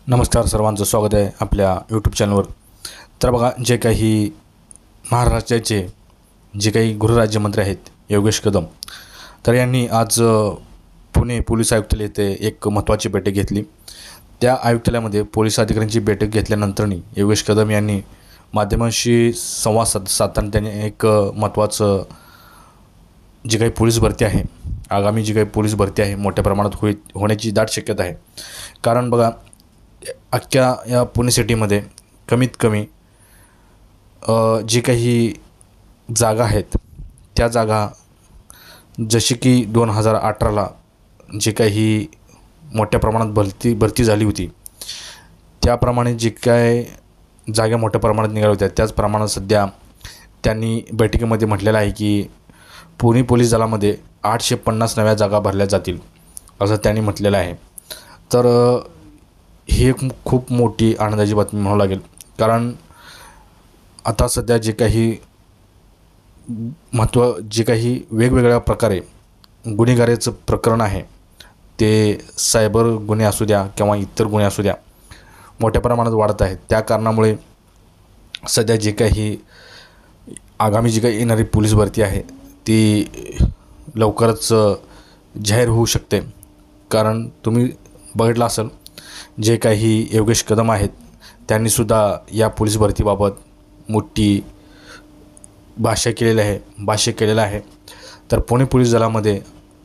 नमस्कार, सर्वांचं स्वागत आहे आपल्या यूट्यूब चॅनलवर। तर बघा, जे काही महाराष्ट्राचे जे काही गृहराज्यमंत्री आहेत योगेश कदम, तर यांनी आज पुणे पोलीस आयुक्तालय येथे एक महत्त्वाची बैठक घेतली। त्या आयुक्तालयामध्ये पोलीस अधिकाऱ्यांची बैठक घेतल्यानंतरनी योगेश कदम यांनी माध्यमांशी संवाद साधताना त्यांनी एक महत्त्वाचं जी काही पोलीस भरती आहे, आगामी जी काही पोलीस भरती आहे मोठ्या प्रमाणात होण्याची दाट शक्यता आहे। कारण बघा, अख्ख्या या पुणे सिटीमध्ये कमीत कमी जी काही जागा आहेत त्या जागा जशी की 2018ला जी काही मोठ्या प्रमाणात भरती झाली होती, त्याप्रमाणे जी काय जागा मोठ्या प्रमाणात निघाल्या होत्या त्याच प्रमाणात सध्या त्यांनी बैठकीमध्ये म्हटलेलं आहे की पुणे पोलीस दलामध्ये 850 नव्या जागा भरल्या जातील असं त्यांनी म्हटलेलं आहे। तर ही एक खूप मोठी आनंदाची बातमी म्हणावं लागेल। कारण आता सध्या जे काही वेगवेगळ्या प्रकारे गुन्हेगारीचं प्रकरण आहे, ते सायबर गुन्हे असू द्या किंवा इतर गुन्हे असू द्या, मोठ्या प्रमाणात वाढत आहेत। त्या कारणामुळे सध्या जे काही आगामी जी काही येणारी पोलीस भरती आहे ती लवकरच जाहीर होऊ शकते। कारण तुम्ही बघितलं असेल, जे काही योगेश कदम आहेत त्यांनीसुद्धा या पोलीस भरतीबाबत मोठी भाष्य केलेलं आहे। तर पुणे पोलीस दलामध्ये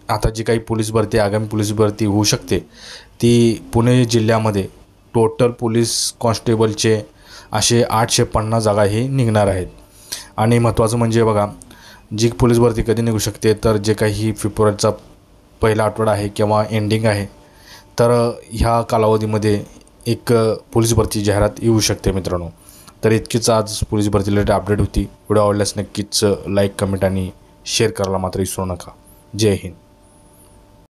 आता जी काही पोलीस भरती, आगामी पोलीस भरती होऊ शकते, ती पुणे जिल्ह्यामध्ये टोटल पोलीस कॉन्स्टेबलचे असे 850 जागा हे निघणार आहेत। आणि महत्त्वाचं म्हणजे बघा, जी पोलीस भरती कधी निघू शकते, तर जे काही फेब्रुवारीचा पहिला आठवडा आहे किंवा एंडिंग आहे, तर ह्या कालावधीमध्ये एक पोलीस भरती जाहिरात येऊ शकते मित्रांनो। तर इतकीच आज पोलीस भरती रिलेटेड अपडेट होती। व्हिडिओ आवडल्यास नक्कीच लाईक, कमेंट आणि शेअर करायला मात्र विसरू नका। जय हिंद।